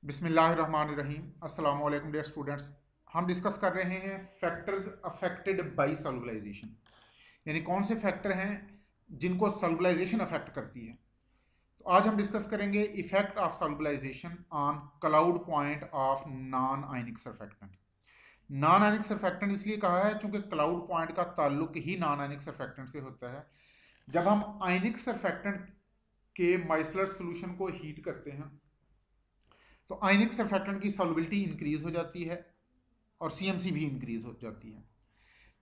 बिस्मिल्लाहिर्रहमानिर्रहीम। अस्सलाम वालेकुम डियर स्टूडेंट्स। हम डिस्कस कर रहे हैं फैक्टर्स अफेक्टेड बाय सॉल्युबलाइजेशन, यानी कौन से फैक्टर हैं जिनको सॉल्युबलाइजेशन अफेक्ट करती है। तो आज हम डिस्कस करेंगे effect of solubilization on cloud point of non ionic surfactant. Non ionic surfactant इसलिए कहा है क्योंकि क्लाउड पॉइंट का ताल्लुक ही नॉन आयनिक सरफेक्टेंट से होता है। जब हम आयनिक सरफेक्टेंट के माइसलर सोल्यूशन को हीट करते हैं तो आयनिक सरफेक्टेंट की सॉल्युबिलिटी इंक्रीज हो जाती है और सीएमसी भी इंक्रीज हो जाती है।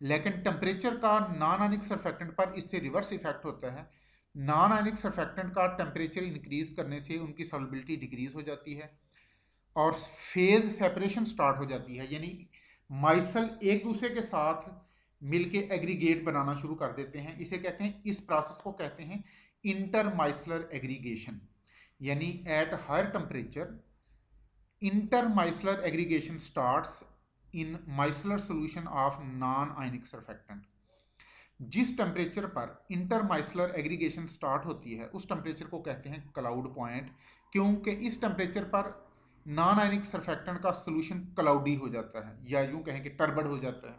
लेकिन टेम्परेचर का नॉन आयनिक सरफेक्टेंट पर इससे रिवर्स इफेक्ट होता है। नॉन आयनिक सरफेक्टेंट का टेम्परेचर इंक्रीज करने से उनकी सॉल्युबिलिटी डिक्रीज हो जाती है और फेज सेपरेशन स्टार्ट हो जाती है, यानी माइसल एक दूसरे के साथ मिलके एग्रीगेट बनाना शुरू कर देते हैं। इसे कहते हैं, इस प्रोसेस को कहते हैं इंटरमाइसलर एग्रीगेशन, यानी at higher temperature intermicellar aggregation starts in micellar solution of non-ionic surfactant। जिस टेम्परेचर पर इंटरमाइसलर एग्रीगेशन स्टार्ट होती है उस टेम्परेचर को कहते हैं क्लाउड पॉइंट, क्योंकि इस टेम्परेचर पर नॉन आयनिक सरफेक्टेंट का सोल्यूशन क्लाउडी हो जाता है, या यूं कहें कि टर्बड हो जाता है।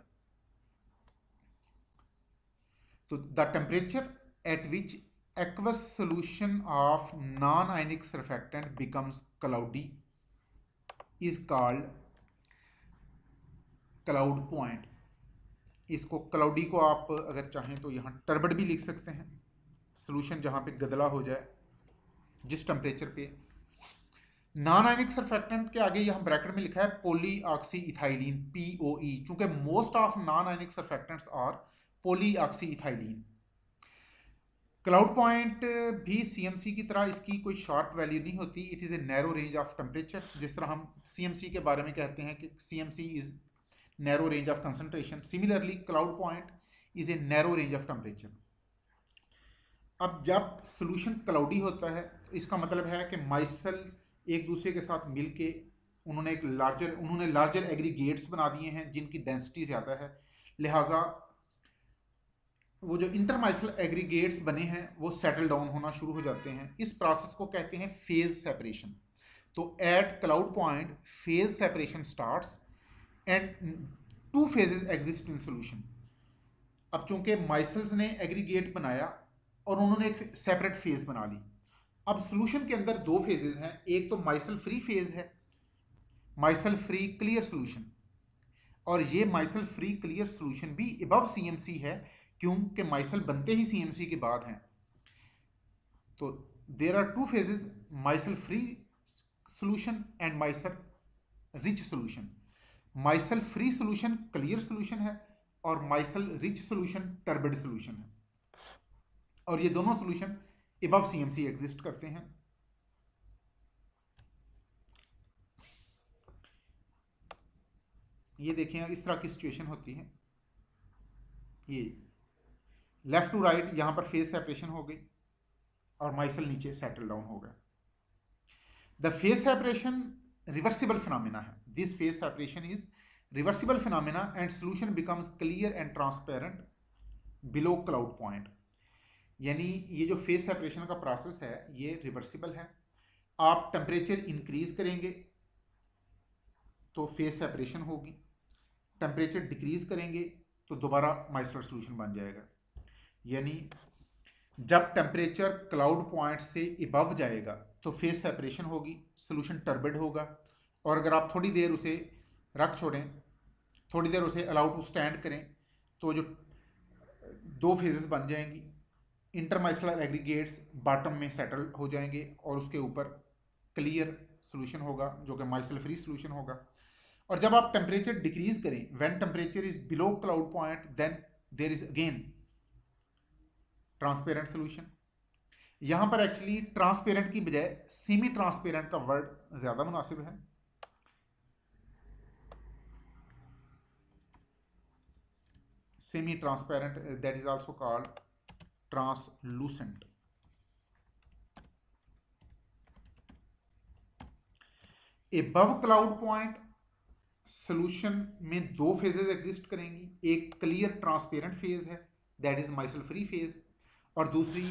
तो the temperature at which aqueous solution of non-ionic surfactant becomes cloudy is called cloud point. इसको क्लाउडी को आप अगर चाहें तो यहाँ टर्बड भी लिख सकते हैं। सोल्यूशन जहाँ पे गदला हो जाए जिस टेम्परेचर पे। नॉन आयनिक सरफेक्टेंट के आगे यहाँ ब्रैकेट में लिखा है पॉली ऑक्सी इथाइलिन, POE, चूंकि most of non ionic surfactants are polyoxyethylene. Cloud point भी सीएमसी की तरह इसकी कोई शार्प वैल्यू नहीं होती। It is a narrow range of temperature. जिस तरह हम सीएमसी के बारे में कहते हैं कि CMC is narrow range of concentration, similarly cloud point is a narrow range of temperature. अब जब सोल्यूशन क्लाउडी होता है तो इसका मतलब है कि माइसल एक दूसरे के साथ मिलके उन्होंने लार्जर एग्रीगेट्स बना दिए हैं जिनकी डेंसिटी ज़्यादा है। लिहाजा वो जो इंटरमाइसल एग्रीगेट्स बने हैं वो सेटल डाउन होना शुरू हो जाते हैं। इस प्रोसेस को कहते हैं फेज सेपरेशन। तो at cloud point phase separation starts and two phases exist in solution. अब चूंकि माइसल्स ने एग्रीगेट बनाया और उन्होंने एक सेपरेट फेज बना ली। अब सोल्यूशन के अंदर दो फेजेस हैं, एक तो माइसल फ्री फेज है, माइसल फ्री क्लियर सोल्यूशन, और ये माइसल फ्री क्लियर सोल्यूशन भी अबव सीएमसी है क्योंकि माइसल बनते ही सीएमसी के बाद हैं। तो there are two phases, micelle free solution and micelle rich solution. Micelle free solution clear solution है और micelle rich solution turbid solution है, और ये दोनों सोल्यूशन अबव सीएमसी एग्जिस्ट करते हैं। ये देखें, इस तरह की सिचुएशन होती है। ये लेफ्ट टू राइट यहां पर फेज सेपरेशन हो गई और माइसल नीचे सेटल डाउन हो गया। The phase separation reversible phenomena है। This phase separation is reversible phenomena and solution becomes clear and transparent below cloud point. यानी ये जो फेज सेपरेशन का प्रोसेस है ये रिवर्सिबल है। आप टेम्परेचर इंक्रीज करेंगे तो फेज सेपरेशन होगी, टेम्परेचर डिक्रीज करेंगे तो दोबारा माइसलर सोल्यूशन बन जाएगा। यानी जब टेम्परेचर क्लाउड पॉइंट से अबव जाएगा तो फेज सेपरेशन होगी, सोल्यूशन टर्बिड होगा, और अगर आप थोड़ी देर उसे रख छोड़ें, थोड़ी देर उसे अलाउ टू स्टैंड करें, तो जो दो फेजेस बन जाएंगी। इंटरमाइसलर एग्रीगेट्स बॉटम में सेटल हो जाएंगे और उसके ऊपर क्लियर सोल्यूशन होगा जो कि माइसल फ्री सोल्यूशन होगा। और जब आप टेम्परेचर डिक्रीज करें, when temperature is below cloud point, then there is again transparent solution. यहां पर एक्चुअली ट्रांसपेरेंट की बजाय सेमी ट्रांसपेरेंट का वर्ड ज्यादा मुनासिब है। Semi transparent, that is also called translucent. Above cloud point solution में दो फेजेस एग्जिस्ट करेंगी, एक क्लियर ट्रांसपेरेंट फेज है that is micelle free phase, और दूसरी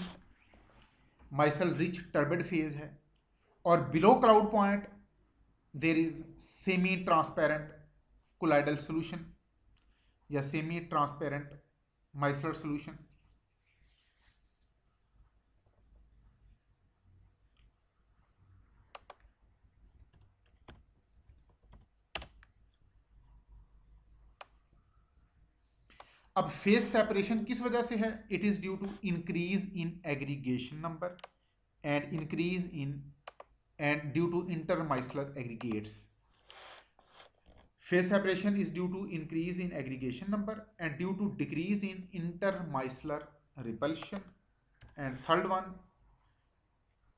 माइसल रिच टर्बिड फेज है। और below cloud point there is semi transparent colloidal solution या सेमी ट्रांसपेरेंट माइसलर सोल्यूशन। अब फेज सेपरेशन किस वजह से है? It is due to increase in aggregation number and increase in and due to intermicellar aggregates. Phase separation is due to increase in aggregation number and due to decrease in intermicellar repulsion. And third one,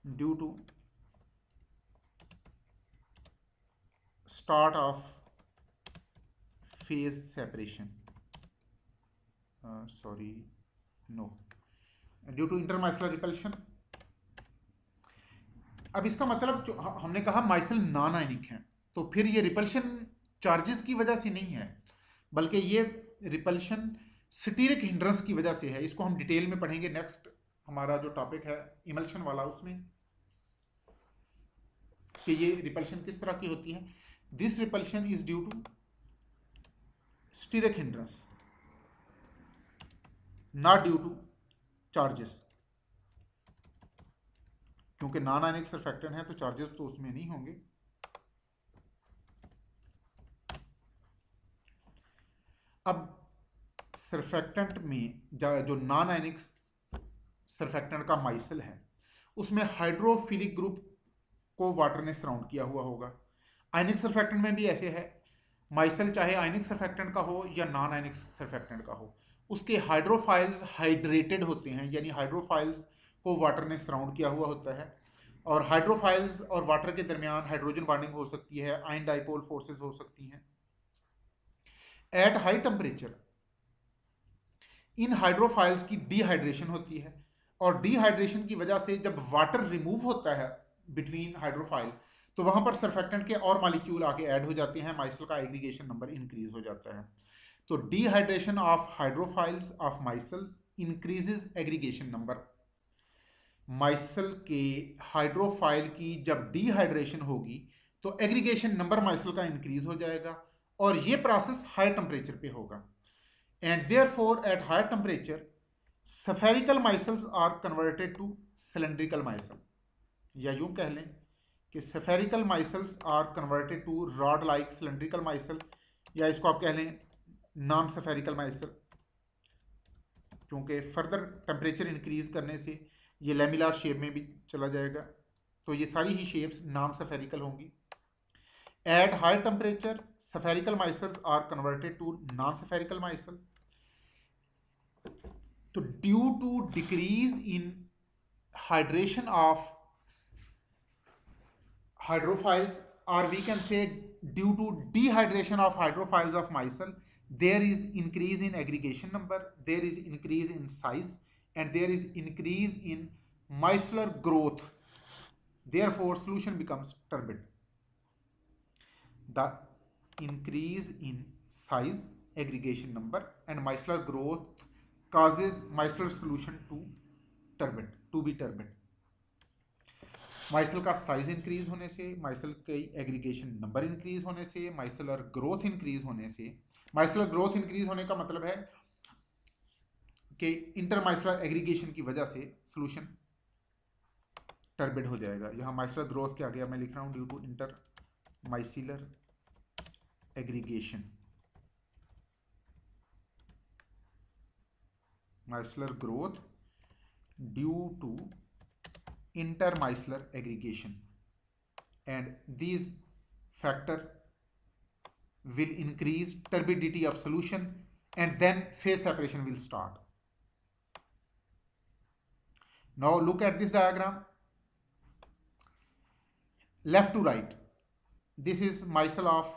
due to start of phase separation. Due to intermicellar repulsion. अब इसका मतलब जो हमने कहा micelle non ionic है, तो फिर ये रिपल्शन चार्जेस की वजह से नहीं है, बल्कि ये रिपल्शन स्टीरिक हिंड्रेंस की वजह से है। इसको हम डिटेल में पढ़ेंगे नेक्स्ट हमारा जो टॉपिक है इमल्शन वाला, उसमें कि ये रिपल्शन किस तरह की होती है। This repulsion is due to steric hindrance, not due to charges, क्योंकि नॉन आयनिक सरफेक्टेंट है तो चार्जेस तो उसमें नहीं होंगे। अब सरफेक्टेंट में जो नॉन आयनिक सरफेक्टेंट का माइसल है उसमें हाइड्रोफिलिक ग्रुप को वाटर ने सराउंड किया हुआ होगा। आयनिक सरफेक्टेंट में भी ऐसे है, माइसल चाहे आयनिक सरफेक्टेंट का हो या नॉन आयनिक सरफेक्टेंट का हो, उसके हाइड्रोफाइल्स हाइड्रेटेड होते हैं, यानी हाइड्रोफाइल्स को वाटर ने सराउंड किया हुआ होता है। और हाइड्रोफाइल्स और वाटर के दरमियान हाइड्रोजन बॉन्डिंग हो सकती है, आयन डाइपोल फोर्सेस हो सकती हैं। एट हाई टेम्परेचर इन हाइड्रोफाइल्स की डिहाइड्रेशन होती है, और डिहाइड्रेशन की वजह से जब वाटर रिमूव होता है बिटवीन हाइड्रोफाइल, तो वहां पर सरफेक्टेंट के और मॉलिक्यूल आके ऐड हो जाते हैं, माइसल का एग्रीगेशन नंबर इंक्रीज हो जाता है। तो dehydration of hydrophiles of micelle increases aggregation number. Micelle के हाइड्रोफाइल की जब डिहाइड्रेशन होगी तो एग्रीगेशन नंबर माइसल का इंक्रीज हो जाएगा, और ये प्रोसेस हाई टेम्परेचर पे होगा। And therefore at high temperature spherical micelles are converted to cylindrical micelle, या यूं कह लें कि spherical micelles are converted to rod like cylindrical micelle, या इसको आप कह लें नॉन स्फेरिकल माइसल, क्योंकि फर्दर टेम्परेचर इंक्रीज करने से ये लेमिनार शेप में भी चला जाएगा, तो ये सारी ही शेप्स नॉन स्फेरिकल होंगी। At high temperature spherical micelles are converted to non spherical micelle. तो due to decrease in hydration of hydrophiles, or we can say due to dehydration of hydrophiles of micelle, there is increase in aggregation number, there is increase in size, and there is increase in micellar growth. Therefore solution becomes turbid. The increase in size, aggregation number and micellar growth causes micellar solution to be turbid. Micelle का size increase होने से, micelle के aggregation number increase होने से, micellar growth increase होने से, micellar growth increase होने का मतलब है कि इंटरमाइसलर एग्रीगेशन की वजह से सॉल्यूशन टर्बिड हो जाएगा। यहाँ माइसलर ग्रोथ के आगे मैं लिख रहा हूँ due to intermicellar aggregation, micellar growth due to intermicellar aggregation, and these factor will increase turbidity of solution, and then phase separation will start. Now look at this diagram, left to right. This is micelle of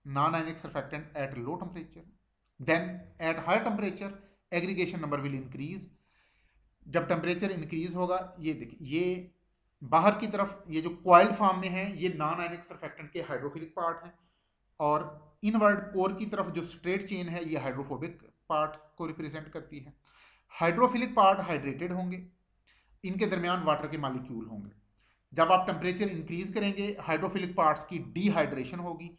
non-ionic surfactant at low temperature, then at high temperature aggregation number will increase. जब temperature increase होगा, ये देखिए ये बाहर की तरफ ये जो कॉइल्ड फॉर्म में है ये नॉन आयनिक सरफेक्टेंट के हाइड्रोफिलिक पार्ट हैं, और इनवर्ड कोर की तरफ जो स्ट्रेट चेन है ये हाइड्रोफोबिक पार्ट को रिप्रेजेंट करती है। हाइड्रोफिलिक पार्ट हाइड्रेटेड होंगे, इनके दरमियान वाटर के मॉलिक्यूल होंगे। जब आप टेम्परेचर इंक्रीज करेंगे हाइड्रोफिलिक पार्ट्स की डिहाइड्रेशन होगी।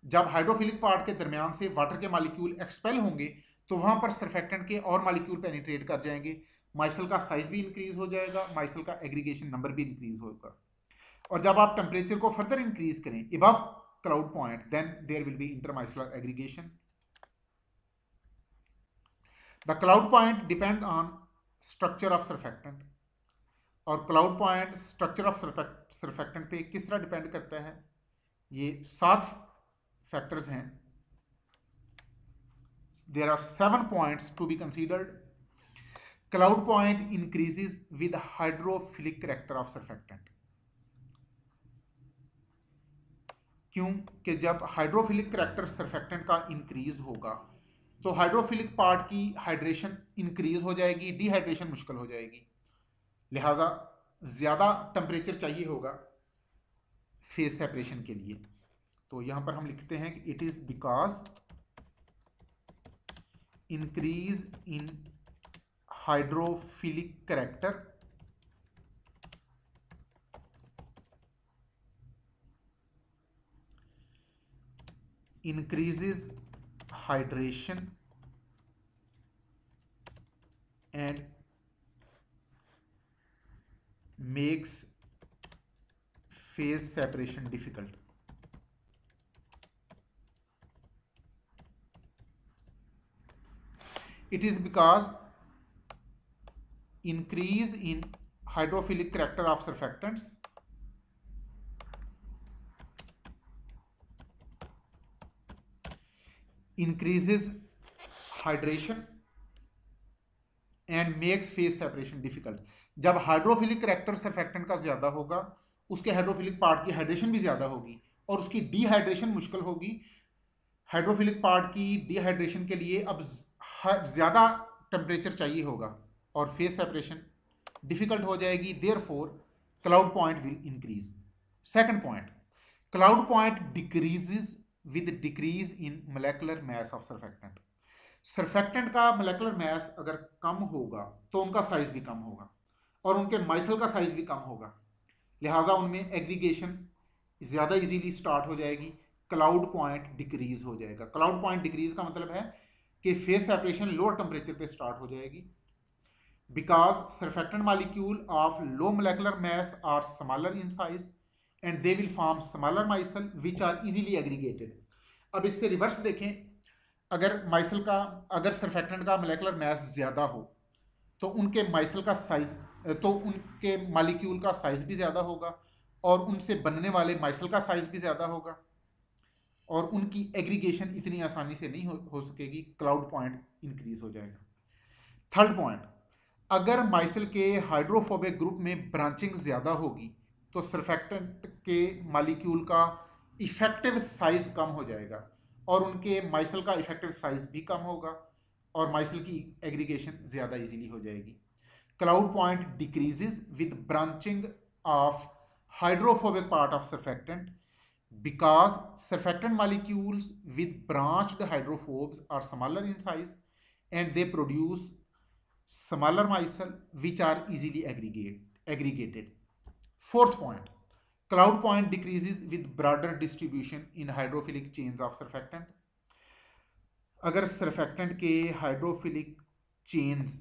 जब हाइड्रोफिलिक पार्ट के दरमियान से वाटर के मॉलिक्यूल एक्सपेल होंगे तो वहां पर सरफेक्टेंट के और मॉलिक्यूल पेनिट्रेट कर जाएंगे, माइसल का साइज भी इंक्रीज हो जाएगा, माइसल का एग्रीगेशन नंबर भी इंक्रीज होगा। और जब आप टेम्परेचर को फर्दर इंक्रीज करें above cloud point then there will be intermicellar aggregation. The cloud point depend on structure of surfactant. और cloud point structure of surfactant पे किस तरह डिपेंड करता है, ये 7 फैक्टर्स हैं। There are 7 points to be considered. Cloud point increases with hydrophilic character of surfactant. क्योंकि जब हाइड्रोफिलिक कैरेक्टर सरफेक्टेंट का इंक्रीज होगा तो हाइड्रोफिलिक पार्ट की हाइड्रेशन इंक्रीज हो जाएगी, डिहाइड्रेशन मुश्किल हो जाएगी, लिहाजा ज़्यादा टेम्परेचर चाहिए होगा फेज सेपरेशन के लिए। तो यहां पर हम लिखते हैं कि it is because increase in hydrophilic character increases hydration and makes phase separation difficult. It is because increase in hydrophilic character of surfactants increases hydration and makes phase separation difficult. जब हाइड्रोफिलिक कैरेक्टर सरफेक्टेंट का ज्यादा होगा उसके hydrophilic part की hydration भी ज्यादा होगी और उसकी डिहाइड्रेशन मुश्किल होगी। हाइड्रोफिलिक पार्ट की डिहाइड्रेशन के लिए अब ज्यादा टेम्परेचर चाहिए होगा और फेज सेपरेशन डिफिकल्ट हो जाएगी, therefore cloud point will increase. Second point, cloud point decreases with decrease in molecular mass of surfactant. Surfactant का मोलेकुलर मास अगर कम होगा तो उनका साइज भी कम होगा और उनके माइसल का साइज भी कम होगा, लिहाजा उनमें एग्रीगेशन ज़्यादा इजीली स्टार्ट हो जाएगी, क्लाउड पॉइंट डिक्रीज हो जाएगा। क्लाउड पॉइंट डिक्रीज का मतलब है कि फेज सेपरेशन लोअर टेम्परेचर पे स्टार्ट हो जाएगी because surfactant molecule of low molecular mass are smaller in size and they will form smaller micelle which are easily aggregated. अब इससे रिवर्स देखें, अगर सरफेक्टेंट का मोलेकुलर मास ज़्यादा हो तो उनके माइसल का साइज तो उनके मॉलिक्यूल का साइज भी ज़्यादा होगा और उनसे बनने वाले माइसल का साइज भी ज़्यादा होगा और उनकी एग्रीगेशन इतनी आसानी से नहीं हो सकेगी, क्लाउड पॉइंट इंक्रीज हो जाएगा। थर्ड पॉइंट, अगर माइसल के हाइड्रोफोबिक ग्रुप में ब्रांचिंग ज़्यादा होगी तो सरफेक्टेंट के मॉलिक्यूल का इफेक्टिव साइज कम हो जाएगा और उनके माइसल का इफेक्टिव साइज भी कम होगा और माइसल की एग्रीगेशन ज़्यादा इजीली हो जाएगी। Cloud point decreases with branching of hydrophobic part of surfactant because surfactant molecules with branched hydrophobes are smaller in size and they produce smaller micelle which are easily aggregated. Fourth point, cloud point decreases with broader distribution in hydrophilic chains of surfactant. अगर surfactant के hydrophilic chains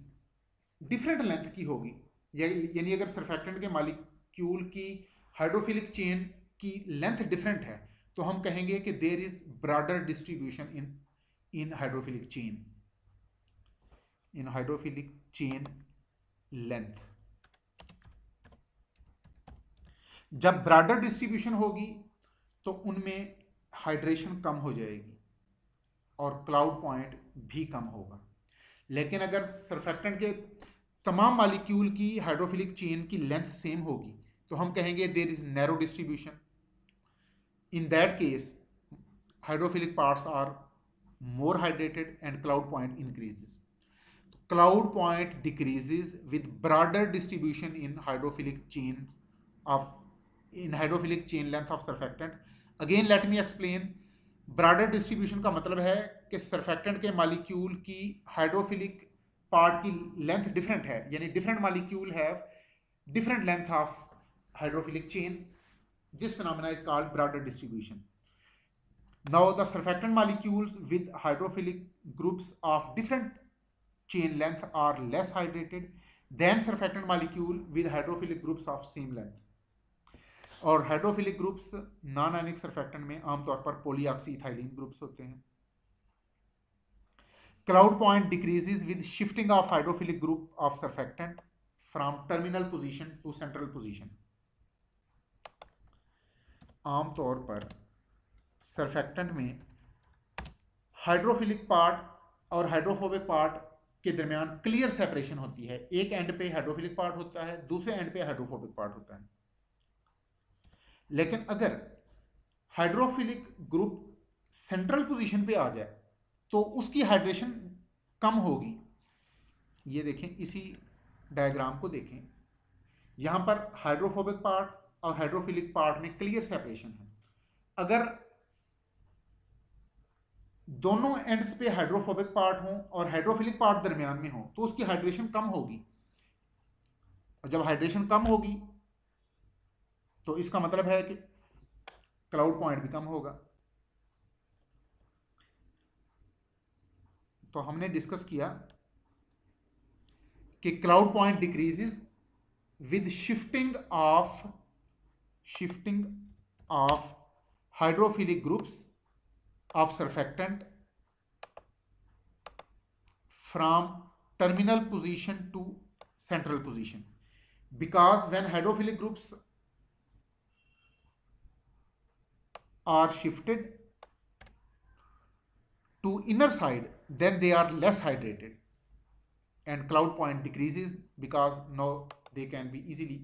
different length की होगी, यानी अगर surfactant के molecule की hydrophilic chain की length different है तो हम कहेंगे कि there is broader distribution in hydrophilic chain length. जब ब्रॉडर डिस्ट्रीब्यूशन होगी तो उनमें हाइड्रेशन कम हो जाएगी और क्लाउड पॉइंट भी कम होगा। लेकिन अगर सरफेक्टेंट के तमाम मॉलिक्यूल की हाइड्रोफिलिक चेन की लेंथ सेम होगी तो हम कहेंगे there is narrow distribution. In that case, hydrophilic parts are more hydrated and cloud point increases. Cloud point decreases with broader distribution in hydrophilic chain length of surfactant. Again, let me explain. Broader distribution का मतलब है कि surfactant के molecule की hydrophilic part की length different है, यानी different molecule have different length of hydrophilic chain. This phenomena is called Browder distribution. Now the surfactant molecules with hydrophilic groups of different chain length are less hydrated than surfactant molecule with hydrophilic groups of same length. और hydrophilic groups non ionic surfactant में आमतौर पर polyoxy ethylene groups होते हैं. Cloud point decreases with shifting of hydrophilic group of surfactant from terminal position to central position. आमतौर पर surfactant में hydrophilic part और हाइड्रोफोबिक पार्ट के दरमियान क्लियर सेपरेशन होती है. एक एंड पे हाइड्रोफिलिक पार्ट होता है, दूसरे एंड पे हाइड्रोफोबिक पार्ट होता है. लेकिन अगर हाइड्रोफिलिक ग्रुप सेंट्रल पोजीशन पे आ जाए तो उसकी हाइड्रेशन कम होगी. ये देखें, इसी डायग्राम को देखें, यहां पर हाइड्रोफोबिक पार्ट और हाइड्रोफिलिक पार्ट में क्लियर सेपरेशन है. अगर दोनों एंड्स पे हाइड्रोफोबिक पार्ट हो और हाइड्रोफिलिक पार्ट दरमियान में हो तो उसकी हाइड्रेशन कम होगी. और जब हाइड्रेशन कम होगी तो इसका मतलब है कि क्लाउड पॉइंट भी कम होगा. तो हमने डिस्कस किया कि cloud point decreases with shifting of hydrophilic groups of surfactant from terminal position to central position, because when hydrophilic groups are shifted to inner side then they are less hydrated and cloud point decreases because now they can be easily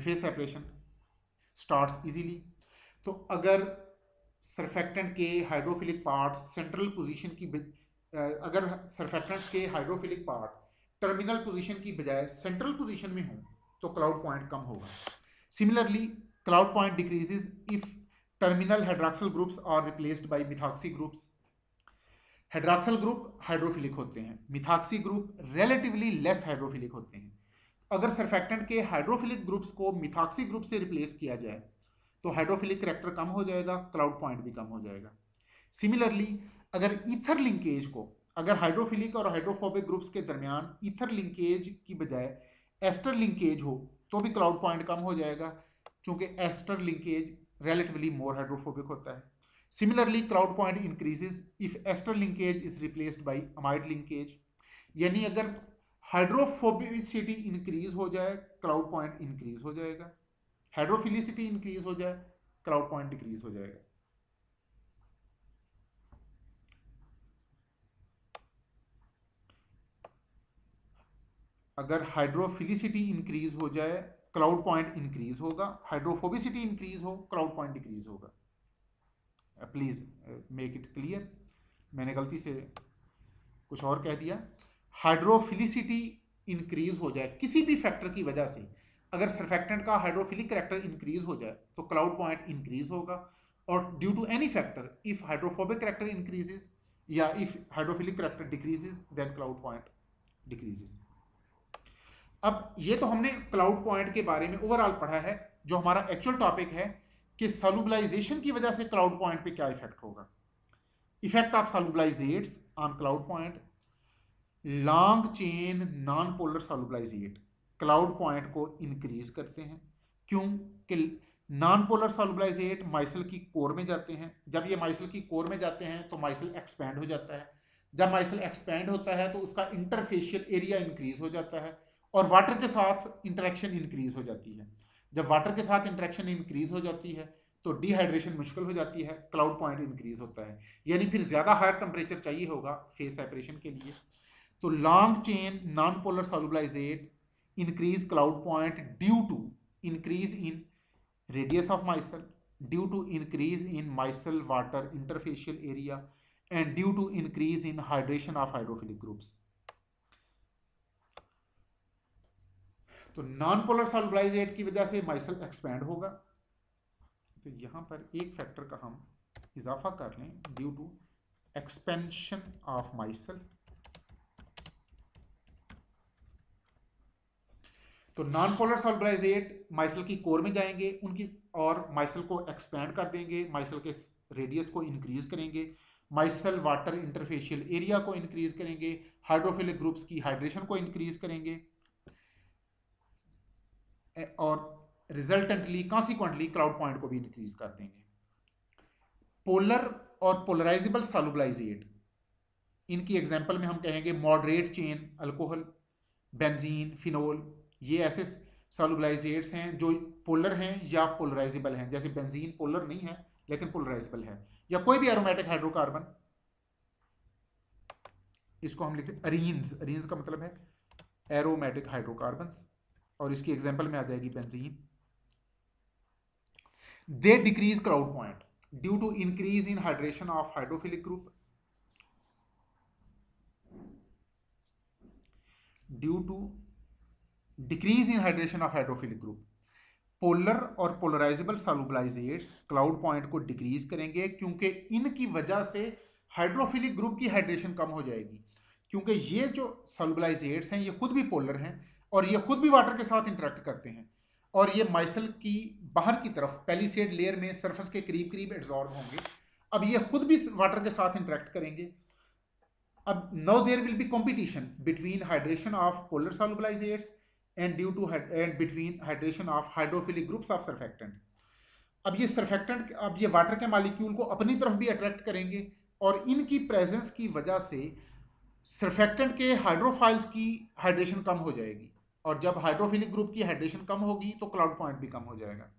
phase separation starts easily. तो अगर surfactant के hydrophilic part central position की अगर surfactants के hydrophilic part terminal position की बजाय central position में हो तो क्लाउड पॉइंट कम होगा. Similarly cloud point decreases if terminal hydroxyl groups are replaced by methoxy groups. Hydroxyl group hydrophilic होते हैं, methoxy group relatively less hydrophilic होते हैं. अगर सर्फेक्टेंट के हाइड्रोफिलिक ग्रुप्स को मिथॉक्सी ग्रुप से रिप्लेस किया जाए तो हाइड्रोफिलिक करैक्टर कम हो जाएगा, क्लाउड पॉइंट भी कम हो जाएगा. सिमिलरली अगर ईथर लिंकेज को, अगर हाइड्रोफिलिक और हाइड्रोफोबिक ग्रुप्स के दरमियान ईथर लिंकेज की बजाय एस्टर लिंकेज हो तो भी क्लाउड पॉइंट कम हो जाएगा, क्योंकि ester linkage relatively more hydrophobic होता है. Similarly cloud point increases if ester linkage is replaced by amide linkage. यानी अगर हाइड्रोफोबिसिटी इंक्रीज हो जाए क्लाउड पॉइंट इंक्रीज हो जाएगा, हाइड्रोफिलिसिटी इंक्रीज हो जाए क्लाउड पॉइंट डिक्रीज हो जाएगा. अगर हाइड्रोफिलिसिटी इंक्रीज हो जाए क्लाउड पॉइंट इंक्रीज होगा, हाइड्रोफोबिसिटी इंक्रीज हो क्लाउड पॉइंट डिक्रीज होगा. प्लीज मेक इट क्लियर, मैंने गलती से कुछ और कह दिया. हाइड्रोफिलिसिटी इंक्रीज हो जाए किसी भी फैक्टर की वजह से, अगर सर्फेक्टेंट का हाइड्रोफिलिक करैक्टर इंक्रीज हो जाए तो क्लाउड पॉइंट इंक्रीज होगा. और due to any factor, if hydrophobic character increases या if hydrophilic character decreases then cloud point decreases. अब ये तो हमने क्लाउड पॉइंट के बारे में ओवरऑल पढ़ा है. जो हमारा एक्चुअल टॉपिक है कि सॉल्युबलाइजेशन की वजह से क्लाउड पॉइंट पे क्या इफेक्ट होगा. Effect of solubilizates on cloud point. Long chain non polar solubilizate cloud point को इंक्रीज करते हैं. क्यों कि नॉन पोलर सॉल्युबलाइजेट माइसल की कोर में जाते हैं. जब ये माइसल की कोर में जाते हैं तो माइसल एक्सपैंड हो जाता है. जब माइसल एक्सपैंड होता है तो उसका इंटरफेशियल एरिया इंक्रीज हो जाता है और वाटर के साथ इंटरेक्शन इंक्रीज हो जाती है. जब वाटर के साथ इंटरेक्शन इंक्रीज हो जाती है तो डिहाइड्रेशन मुश्किल हो जाती है, क्लाउड पॉइंट इंक्रीज होता है. यानी फिर ज्यादा हायर टेम्परेचर चाहिए होगा फेज सेपरेशन के लिए. तो long chain non polar solubilizate increase cloud point due to increase in radius of micelle, due to increase in micelle water interfacial area and due to increase in hydration of hydrophilic groups. तो non polar सॉल्युबलाइजेट की वजह से micelle expand होगा. तो यहां पर एक factor का हम इजाफा कर लें, due to expansion of micelle. तो नॉन पोलर सॉल्युबलाइजेट माइसल की कोर में जाएंगे उनकी, और माइसल को एक्सपैंड कर देंगे, माइसल के रेडियस को इंक्रीज करेंगे, माइसल वाटर इंटरफेशियल एरिया को इंक्रीज करेंगे, हाइड्रोफिलिक ग्रुप्स की हाइड्रेशन को इंक्रीज करेंगे, और रिजल्टेंटली कॉन्सिक्वेंटली क्लाउड पॉइंट को भी इंक्रीज कर देंगे। पोलर और पोलराइजेबल सॉल्युबलाइजेट, इनकी एग्जांपल में हम कहेंगे moderate chain alcohol, benzene, phenol, ये ऐसे सॉल्युबलाइजेट्स हैं जो पोलर हैं या पोलराइजेबल हैं। जैसे बेंजीन पोलर नहीं है लेकिन पोलराइजेबल है, या कोई भी एरोमेटिक हाइड्रोकार्बन, इसको हम लिखते हैं अरीन्स। अरीन्स का मतलब है एरोमेटिक हाइड्रोकार्बन्स, और इसकी एग्जांपल में आ जाएगी benzene. They decrease cloud point due to increase in hydration of hydrophilic group, due to decrease in hydration of hydrophilic group. Polar और पोलराइजेबल सॉल्युबलाइजेट्स क्लाउड पॉइंट को डिक्रीज करेंगे क्योंकि इनकी वजह से हाइड्रोफिलिक ग्रुप की हाइड्रेशन कम हो जाएगी, क्योंकि ये जो सॉल्युबलाइजेट्स हैं ये खुद भी पोलर हैं और ये खुद भी वाटर के साथ इंटरेक्ट करते हैं, और ये माइसल की बाहर की तरफ पैलिसेड लेयर में सरफेस के करीब करीब एब्जॉर्ब होंगे। अब ये खुद भी वाटर के साथ इंटरेक्ट करेंगे। अब now there will be competition between hydration of polar solubilizates and due to and between hydration of hydrophilic groups of surfactant। अब ये सर्फेक्टेंट, अब ये वाटर के मॉलिक्यूल को अपनी तरफ भी अट्रैक्ट करेंगे, और इनकी प्रेजेंस की वजह से सर्फेक्टेंट के हाइड्रोफाइल्स की हाइड्रेशन कम हो जाएगी, और जब हाइड्रोफिलिक ग्रुप की हाइड्रेशन कम होगी तो क्लाउड पॉइंट भी कम हो जाएगा।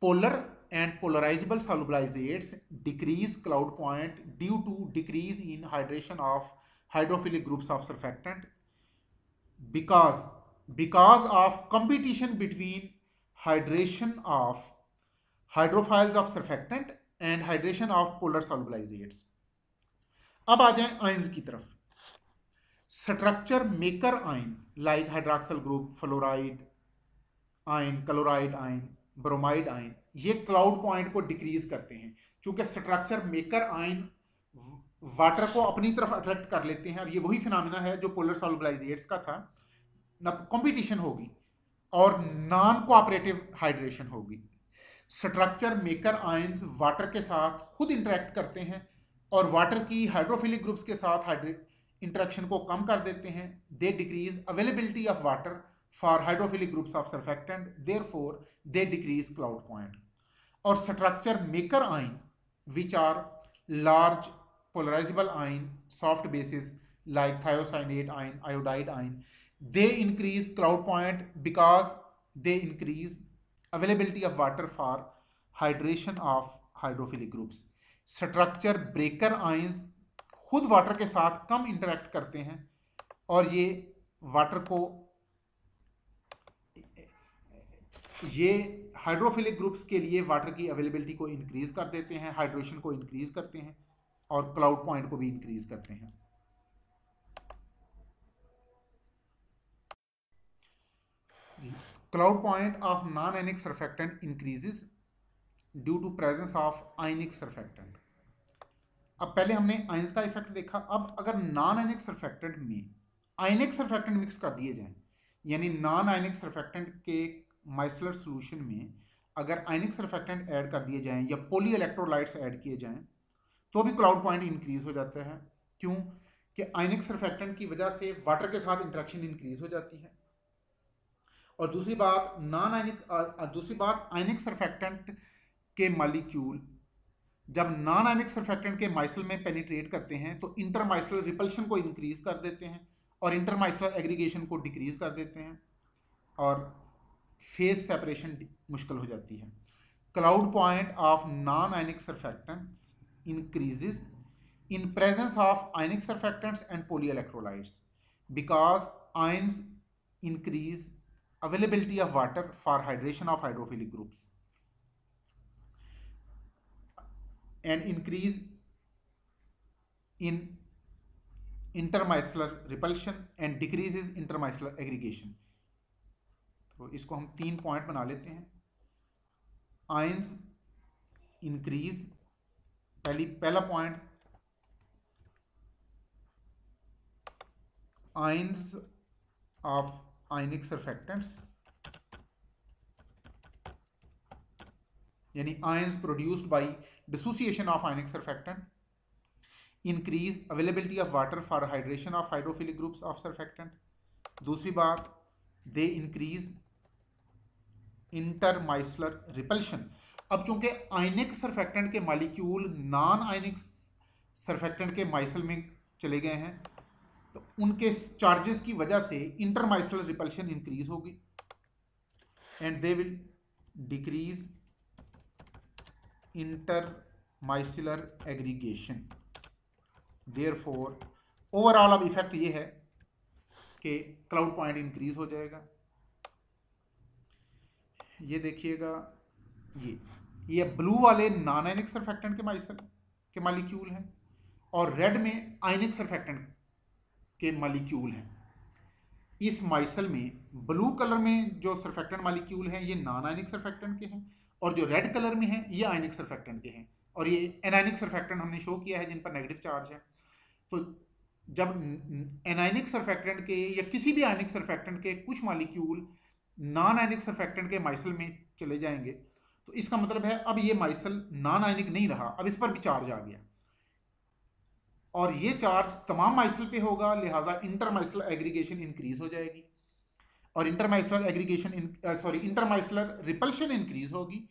Polar and polarizable solubilizates decrease cloud point due to decrease in hydration of hydrophilic groups of surfactant because of competition between hydration of hydrophiles of surfactant and hydration of polar solubilizates। अब आ जाएं ions की तरफ। Structure maker ions like hydroxyl group, fluoride ion, chloride ion, bromide ion, ये cloud point को decrease करते हैं क्योंकि structure maker ion water को अपनी तरफ अट्रैक्ट कर लेते हैं। अब ये वही फिनोमेना है जो पोलर सॉल्युबलाइजेट्स का था, ना कंपटीशन होगी और नॉन कोऑपरेटिव हाइड्रेशन होगी। स्ट्रक्चर मेकर आयंस वाटर के साथ खुद इंटरेक्ट करते हैं और वाटर की हाइड्रोफिलिक ग्रुप्स के साथ इंटरेक्शन को कम कर देते हैं। They decrease availability of water for hydrophilic groups of surfactant, therefore they decrease cloud point. और structure maker ion which are large polarizable ion soft bases like thiocyanate ion, iodide ion, they increase cloud point because they increase availability of water for hydration of hydrophilic groups। Structure breaker ions खुद water के साथ कम interact करते हैं और ये water को, ये hydrophilic groups के लिए वाटर की अवेलेबिलिटी को इंक्रीज कर देते हैं, हाइड्रेशन को इंक्रीज करते हैं और क्लाउड पॉइंट को भी इंक्रीज करते हैं। Cloud point of non ionic surfactant increases due to presence of ionic surfactant. अब पहले हमने आयंस का इफेक्ट देखा, अब अगर नॉन आयनिक सर्फेक्टेंट में आयनिक सर्फेक्टेंट मिक्स कर दिए जाएं, यानी नॉन आयनिक सर्फेक्टेंट के माइसलर सॉल्यूशन में अगर आयनिक सर्फेक्टेंट ऐड कर दिए जाएं या पॉली इलेक्ट्रोलाइट्स ऐड किए जाएं तो भी क्लाउड पॉइंट इंक्रीज हो जाता है। क्यों? कि आयनिक सर्फेक्टेंट की वजह से वाटर के साथ इंटरेक्शन इंक्रीज हो जाती है। और दूसरी बात आयनिक सर्फेक्टेंट के मॉलिक्यूल जब नॉन आयनिक सर्फेक्टेंट के माइसल में पेनिट्रेट करते हैं तो इंटरमाइसलर रिपल्शन को इंक्रीज कर देते हैं और इंटरमाइसलर एग्रीगेशन को डिक्रीज कर देते हैं और फेज सेपरेशन मुश्किल हो जाती है। Cloud point of non ionic surfactants increases in presence of ionic surfactants and polyelectrolytes because ions increase availability of water for hydration of hydrophilic groups and increase in intermicellar repulsion and decreases intermicellar aggregation। तो इसको हम 3 point बना लेते हैं। Ions increase, पहला point, ions of ionic surfactants, यानी ions produced by dissociation of ionic surfactant, increase availability of water for hydration of hydrophilic groups of surfactant. दूसरी बात, दे इंक्रीज इंटरमाइसलर रिपल्शन। अब चूंकि आयनिक सर्फेक्टेंट के molecule non ionic surfactant के micelle में चले गए हैं, तो उनके चार्जेस की वजह से इंटरमाइसलर रिपल्शन इंक्रीज होगी and they will decrease intermicellar aggregation. Therefore overall अब इफेक्ट ये है कि क्लाउड पॉइंट इंक्रीज हो जाएगा। ये देखिएगा, ये ब्लू वाले नॉन आयनिक सर्फेक्टेंट के माइसल के मॉलिक्यूल हैं और रेड में आयनिक सर्फेक्टेंट के मॉलिक्यूल हैं। इस माइसल में ब्लू कलर में जो सर्फेक्टेंट मॉलिक्यूल हैं ये नॉन आयनिक सर्फेक्टेंट के हैं और जो रेड कलर में हैं ये आयनिक सर्फेक्टेंट के हैं, और ये एनायनिक सर्फेक्टेंट हमने शो किया है जिन पर नेगेटिव चार्ज है। तो जब एनायनिक सर्फेक्टेंट के या किसी भी आयनिक सर्फेक्टेंट के कुछ मॉलिक्यूल नॉन आयनिक सर्फेक्टेंट के माइसल में चले जाएंगे तो इसका मतलब है अब ये माइसल नॉन आयनिक नहीं रहा, अब इस पर भी चार्ज आ गया और ये चार्ज तमाम माइसल पे होगा, लिहाजा इंटरमाइसलर एग्रीगेशन इंक्रीज हो जाएगी और इंटरमाइसलर रिपल्शन इंक्रीज होगी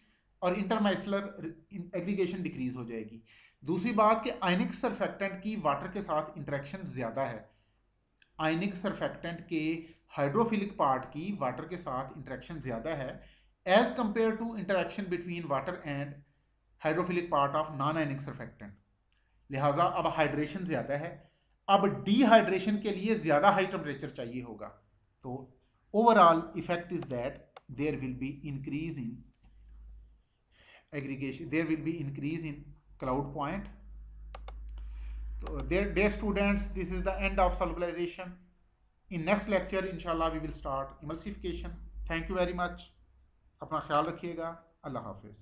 और इंटरमाइसलर एग्रीगेशन डिक्रीज हो जाएगी। दूसरी बात कि आयनिक सर्फेक्टेंट की वाटर के साथ इंटरेक्शन ज़्यादा है, आयनिक सर्फेक्टेंट के हाइड्रोफिलिक पार्ट की वाटर के साथ इंटरेक्शन ज़्यादा है as compared to interaction between water and hydrophilic part of non ionic surfactant. लिहाजा अब हाइड्रेशन ज़्यादा है, अब डिहाइड्रेशन के लिए ज़्यादा हाई टेम्परेचर चाहिए होगा। तो overall effect is that there will be increase in aggregation, there will be increase in cloud point. तो dear students, this is the end of solubilization. In next lecture inshallah we will start emulsification. Thank you very much. अपना ख्याल रखिएगा। अल्लाह हाफिज़।